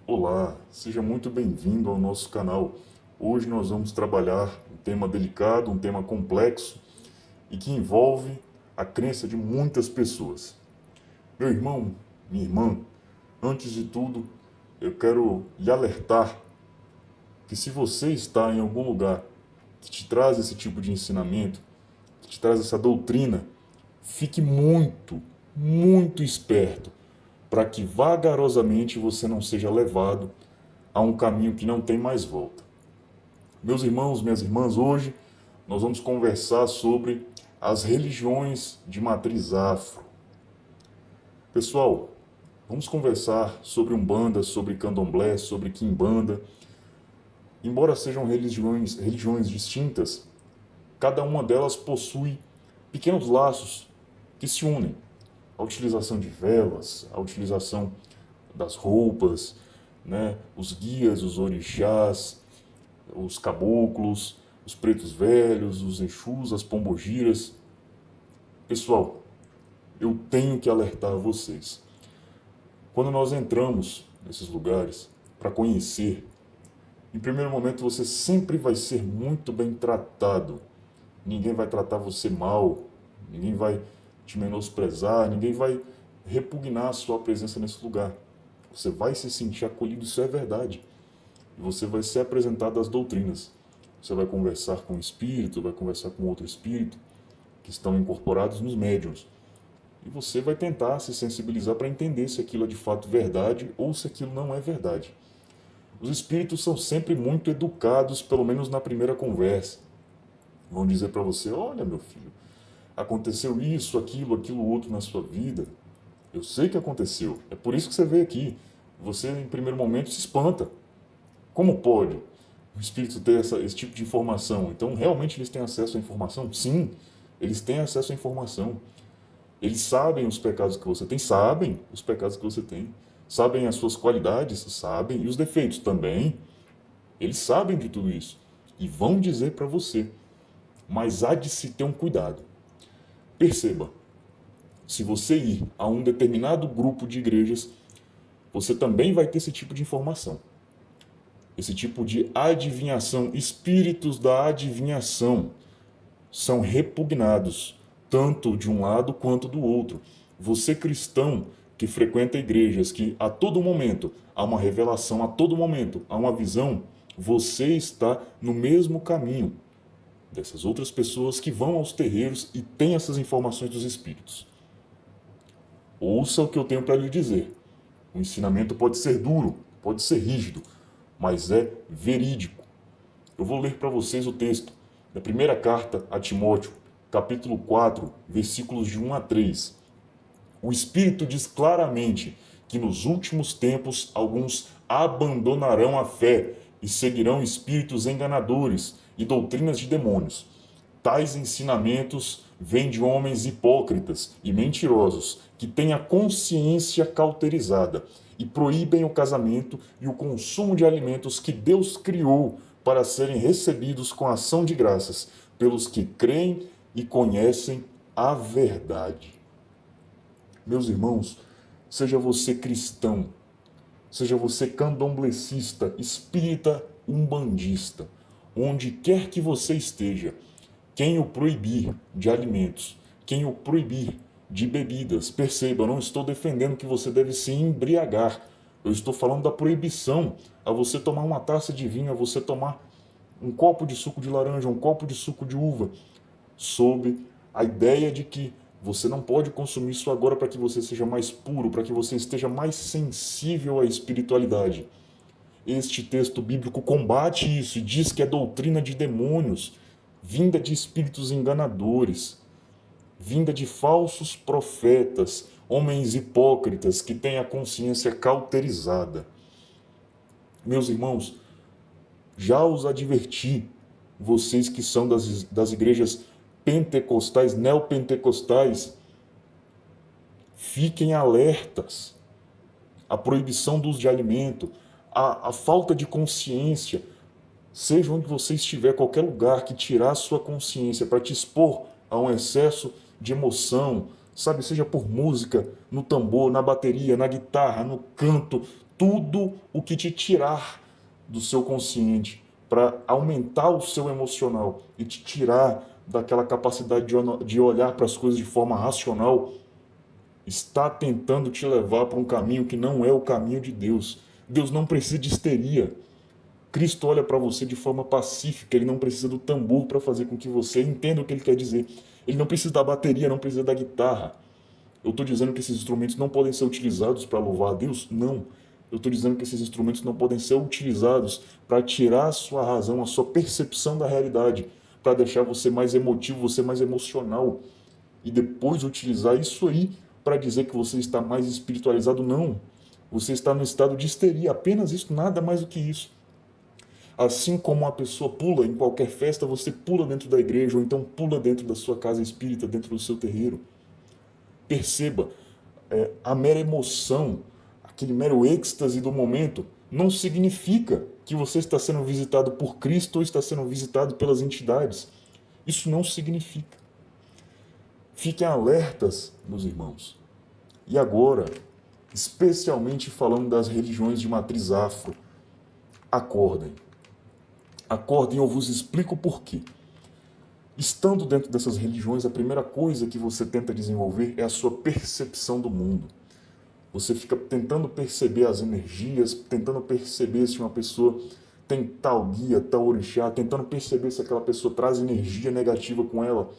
Olá, seja muito bem-vindo ao nosso canal. Hoje nós vamos trabalhar um tema delicado, um tema complexo e que envolve a crença de muitas pessoas. Meu irmão, minha irmã, antes de tudo, eu quero lhe alertar que se você está em algum lugar que te traz esse tipo de ensinamento, que te traz essa doutrina, fique muito esperto para que vagarosamente você não seja levado a um caminho que não tem mais volta. Meus irmãos, minhas irmãs, hoje nós vamos conversar sobre as religiões de matriz afro. Pessoal, vamos conversar sobre Umbanda, sobre Candomblé, sobre Quimbanda. Embora sejam religiões distintas, cada uma delas possui pequenos laços que se unem. A utilização de velas, a utilização das roupas, né? Os guias, os orixás, os caboclos, os pretos velhos, os exus, as pombogiras. Pessoal, eu tenho que alertar vocês. Quando nós entramos nesses lugares para conhecer, em primeiro momento você sempre vai ser muito bem tratado. Ninguém vai tratar você mal, ninguém vai te menosprezar, ninguém vai repugnar a sua presença nesse lugar. Você vai se sentir acolhido, isso é verdade. E você vai ser apresentado às doutrinas. Você vai conversar com um espírito, vai conversar com outro espírito, que estão incorporados nos médiuns. E você vai tentar se sensibilizar para entender se aquilo é de fato verdade ou se aquilo não é verdade. Os espíritos são sempre muito educados, pelo menos na primeira conversa. Vão dizer para você: olha, meu filho, aconteceu isso, aquilo outro na sua vida. Eu sei que aconteceu. É por isso que você veio aqui. Você, em primeiro momento, se espanta. Como pode o espírito ter esse tipo de informação? Então, realmente eles têm acesso à informação? Sim, eles têm acesso à informação. Eles sabem os pecados que você tem? Sabem os pecados que você tem. Sabem as suas qualidades? Sabem. E os defeitos também. Eles sabem de tudo isso. E vão dizer para você. Mas há de se ter um cuidado. Perceba, se você ir a um determinado grupo de igrejas, você também vai ter esse tipo de informação. Esse tipo de adivinhação, espíritos da adivinhação são repugnados, tanto de um lado quanto do outro. Você cristão que frequenta igrejas, que a todo momento há uma revelação, a todo momento há uma visão, você está no mesmo caminho dessas outras pessoas que vão aos terreiros e têm essas informações dos espíritos. Ouça o que eu tenho para lhe dizer. O ensinamento pode ser duro, pode ser rígido, mas é verídico. Eu vou ler para vocês o texto da primeira carta a Timóteo, capítulo 4, versículos de 1 a 3. O Espírito diz claramente que nos últimos tempos alguns abandonarão a fé e seguirão espíritos enganadores e doutrinas de demônios. Tais ensinamentos vêm de homens hipócritas e mentirosos que têm a consciência cauterizada e proíbem o casamento e o consumo de alimentos que Deus criou para serem recebidos com ação de graças pelos que creem e conhecem a verdade. Meus irmãos, seja você cristão, seja você candomblecista, espírita, umbandista, onde quer que você esteja, quem o proibir de alimentos, quem o proibir de bebidas, perceba, eu não estou defendendo que você deve se embriagar. Eu estou falando da proibição a você tomar uma taça de vinho, a você tomar um copo de suco de laranja, um copo de suco de uva, sob a ideia de que você não pode consumir isso agora para que você seja mais puro, para que você esteja mais sensível à espiritualidade. Este texto bíblico combate isso e diz que é doutrina de demônios, vinda de espíritos enganadores, vinda de falsos profetas, homens hipócritas que têm a consciência cauterizada. Meus irmãos, já os adverti, vocês que são das igrejas pentecostais, neopentecostais, fiquem alertas. A proibição do uso de alimento, a falta de consciência, seja onde você estiver, qualquer lugar que tirar a sua consciência para te expor a um excesso de emoção, sabe, seja por música, no tambor, na bateria, na guitarra, no canto, tudo o que te tirar do seu consciente para aumentar o seu emocional e te tirar daquela capacidade de olhar para as coisas de forma racional, está tentando te levar para um caminho que não é o caminho de Deus. Deus não precisa de histeria. Cristo olha para você de forma pacífica, ele não precisa do tambor para fazer com que você entenda o que ele quer dizer. Ele não precisa da bateria, não precisa da guitarra. Eu estou dizendo que esses instrumentos não podem ser utilizados para louvar a Deus? Não. Eu estou dizendo que esses instrumentos não podem ser utilizados para tirar a sua razão, a sua percepção da realidade, para deixar você mais emotivo, você mais emocional. E depois utilizar isso aí para dizer que você está mais espiritualizado. Não. Você está no estado de histeria, apenas isso, nada mais do que isso. Assim como uma pessoa pula em qualquer festa, você pula dentro da igreja, ou então pula dentro da sua casa espírita, dentro do seu terreiro. Perceba, a mera emoção, aquele mero êxtase do momento, não significa que você está sendo visitado por Cristo ou está sendo visitado pelas entidades. Isso não significa. Fiquem alertas, meus irmãos. E agora, especialmente falando das religiões de matriz afro, acordem. Acordem, eu vos explico por quê. Estando dentro dessas religiões, a primeira coisa que você tenta desenvolver é a sua percepção do mundo. Você fica tentando perceber as energias, tentando perceber se uma pessoa tem tal guia, tal orixá, tentando perceber se aquela pessoa traz energia negativa com ela.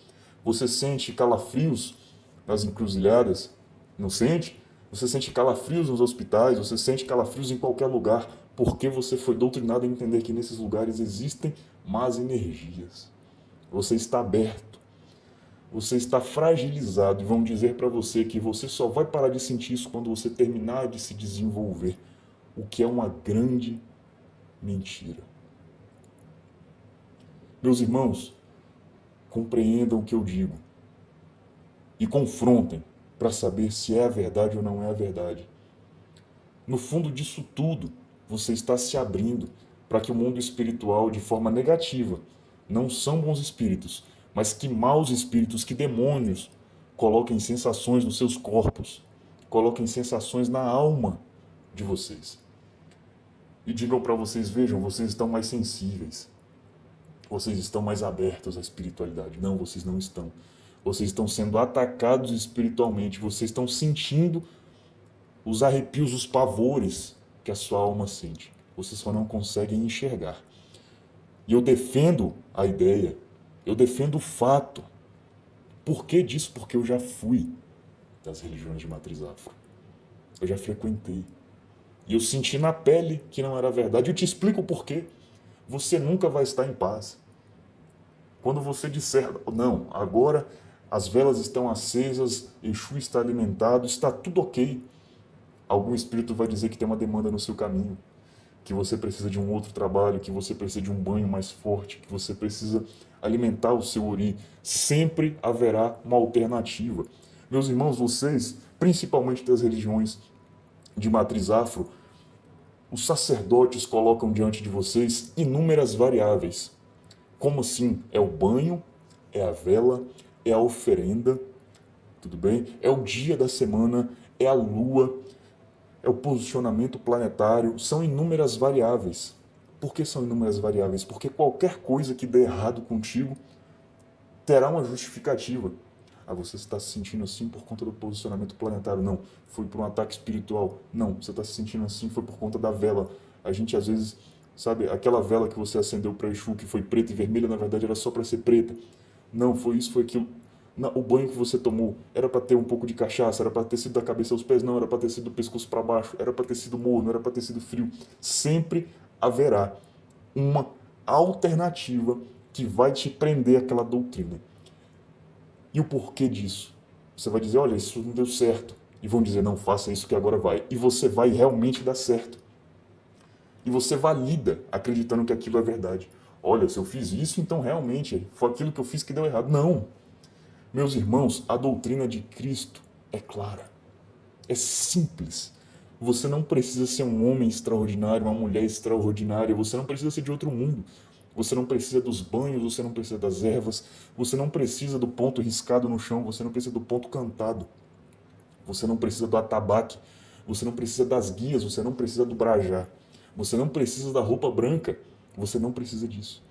Você sente calafrios nas encruzilhadas? Não sente? Você sente calafrios nos hospitais, você sente calafrios em qualquer lugar, porque você foi doutrinado a entender que nesses lugares existem más energias. Você está aberto, você está fragilizado e vão dizer para você que você só vai parar de sentir isso quando você terminar de se desenvolver, o que é uma grande mentira. Meus irmãos, compreendam o que eu digo e confrontem para saber se é a verdade ou não é a verdade. No fundo disso tudo, você está se abrindo para que o mundo espiritual, de forma negativa, não são bons espíritos, mas que maus espíritos, que demônios, coloquem sensações nos seus corpos, coloquem sensações na alma de vocês. E digam para vocês, vejam, vocês estão mais sensíveis, vocês estão mais abertos à espiritualidade. Não, vocês não estão. Vocês estão sendo atacados espiritualmente, vocês estão sentindo os arrepios, os pavores que a sua alma sente. Vocês só não conseguem enxergar. E eu defendo a ideia, eu defendo o fato. Por que disso? Porque eu já fui das religiões de matriz afro. Eu já frequentei. E eu senti na pele que não era verdade. Eu te explico o porquê. Você nunca vai estar em paz. Quando você disser, não, agora as velas estão acesas, Exu está alimentado, está tudo ok. Algum espírito vai dizer que tem uma demanda no seu caminho, que você precisa de um outro trabalho, que você precisa de um banho mais forte, que você precisa alimentar o seu ori. Sempre haverá uma alternativa. Meus irmãos, vocês, principalmente das religiões de matriz afro, os sacerdotes colocam diante de vocês inúmeras variáveis. Como assim? É o banho, é a vela, é a oferenda, tudo bem? É o dia da semana, é a lua, é o posicionamento planetário, são inúmeras variáveis. Por que são inúmeras variáveis? Porque qualquer coisa que der errado contigo terá uma justificativa. Ah, você está se sentindo assim por conta do posicionamento planetário? Não. Foi por um ataque espiritual? Não. Você está se sentindo assim foi por conta da vela. A gente às vezes, sabe, aquela vela que você acendeu para Exu que foi preta e vermelha, na verdade era só para ser preta. Não, foi isso, foi aquilo. O banho que você tomou era para ter um pouco de cachaça, era para ter sido da cabeça aos pés, não, era para ter sido do pescoço para baixo, era para ter sido morno, era para ter sido frio. Sempre haverá uma alternativa que vai te prender àquela doutrina. E o porquê disso? Você vai dizer, olha, isso não deu certo. E vão dizer, não, faça isso que agora vai. E você vai realmente dar certo. E você valida acreditando que aquilo é verdade. Olha, se eu fiz isso, então realmente foi aquilo que eu fiz que deu errado. Não. Meus irmãos, a doutrina de Cristo é clara. É simples. Você não precisa ser um homem extraordinário, uma mulher extraordinária. Você não precisa ser de outro mundo. Você não precisa dos banhos, você não precisa das ervas, você não precisa do ponto riscado no chão, você não precisa do ponto cantado, você não precisa do atabaque, Você não precisa das guias, você não precisa do brajá. Você não precisa da roupa branca, você não precisa disso.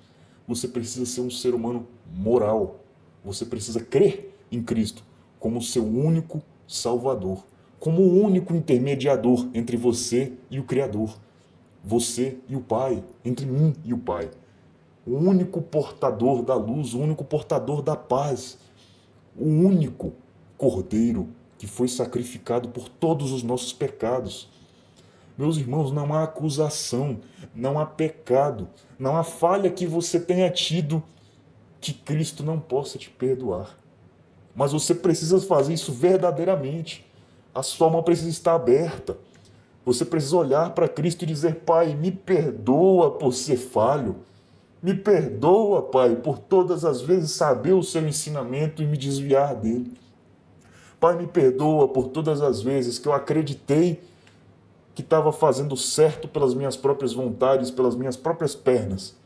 Você precisa ser um ser humano moral. Você precisa crer em Cristo como seu único Salvador, como o único intermediador entre você e o Criador, você e o Pai, entre mim e o Pai. O único portador da luz, o único portador da paz, o único Cordeiro que foi sacrificado por todos os nossos pecados. Meus irmãos, não há acusação, não há pecado, não há falha que você tenha tido que Cristo não possa te perdoar. Mas você precisa fazer isso verdadeiramente. A sua alma precisa estar aberta. Você precisa olhar para Cristo e dizer: Pai, me perdoa por ser falho. Me perdoa, Pai, por todas as vezes saber o seu ensinamento e me desviar dele. Pai, me perdoa por todas as vezes que eu acreditei que estava fazendo certo pelas minhas próprias vontades, pelas minhas próprias pernas,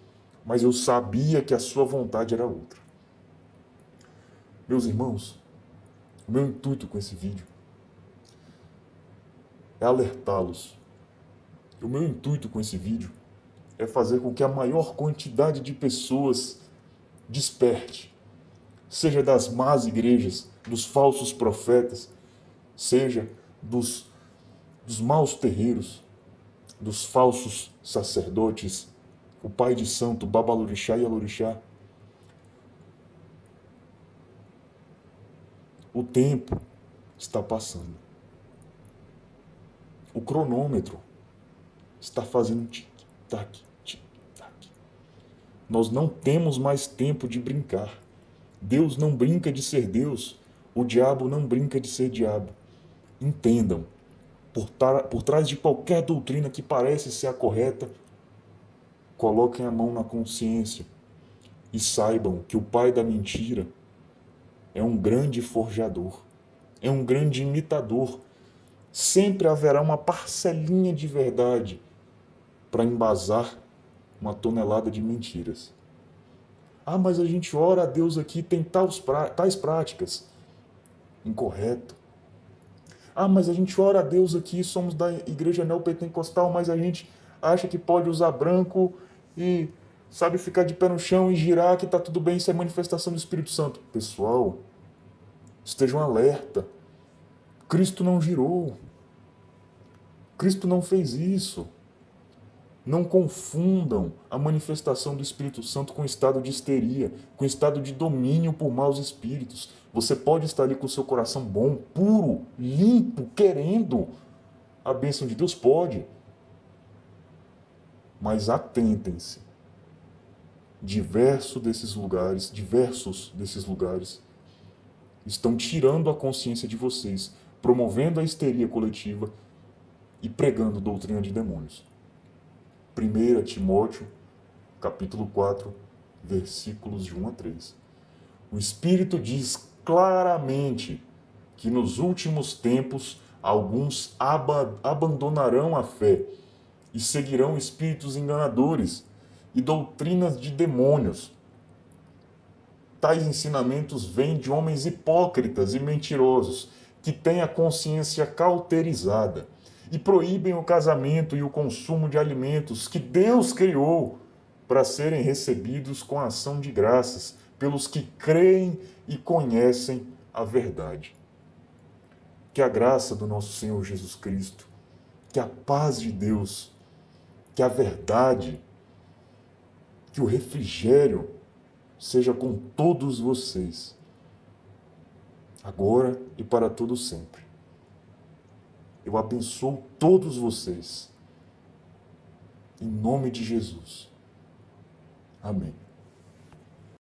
mas eu sabia que a sua vontade era outra. Meus irmãos, o meu intuito com esse vídeo é alertá-los. O meu intuito com esse vídeo é fazer com que a maior quantidade de pessoas desperte, seja das más igrejas, dos falsos profetas, seja dos maus terreiros, dos falsos sacerdotes, o pai de santo, Babalorixá e Alorixá. O tempo está passando. O cronômetro está fazendo tic-tac, tic-tac. Nós não temos mais tempo de brincar. Deus não brinca de ser Deus. O diabo não brinca de ser diabo. Entendam, por trás de qualquer doutrina que parece ser a correta, coloquem a mão na consciência e saibam que o pai da mentira é um grande forjador, é um grande imitador. Sempre haverá uma parcelinha de verdade para embasar uma tonelada de mentiras. Ah, mas a gente ora a Deus aqui, tem tais práticas. Incorreto. Ah, mas a gente ora a Deus aqui, somos da igreja neopentecostal, mas a gente acha que pode usar branco e sabe ficar de pé no chão e girar, que está tudo bem, isso é manifestação do Espírito Santo. Pessoal, estejam alerta. Cristo não girou. Cristo não fez isso. Não confundam a manifestação do Espírito Santo com estado de histeria, com estado de domínio por maus espíritos. Você pode estar ali com o seu coração bom, puro, limpo, querendo a bênção de Deus, pode. Mas atentem-se. Diversos desses lugares estão tirando a consciência de vocês, promovendo a histeria coletiva e pregando doutrina de demônios. 1 Timóteo, capítulo 4, versículos de 1 a 3. O Espírito diz claramente que nos últimos tempos alguns abandonarão a fé e seguirão espíritos enganadores e doutrinas de demônios. Tais ensinamentos vêm de homens hipócritas e mentirosos, que têm a consciência cauterizada e proíbem o casamento e o consumo de alimentos que Deus criou para serem recebidos com ação de graças pelos que creem e conhecem a verdade. Que a graça do nosso Senhor Jesus Cristo, que a paz de Deus, que a verdade, que o refrigério seja com todos vocês, agora e para todo sempre. Eu abençoo todos vocês, em nome de Jesus. Amém.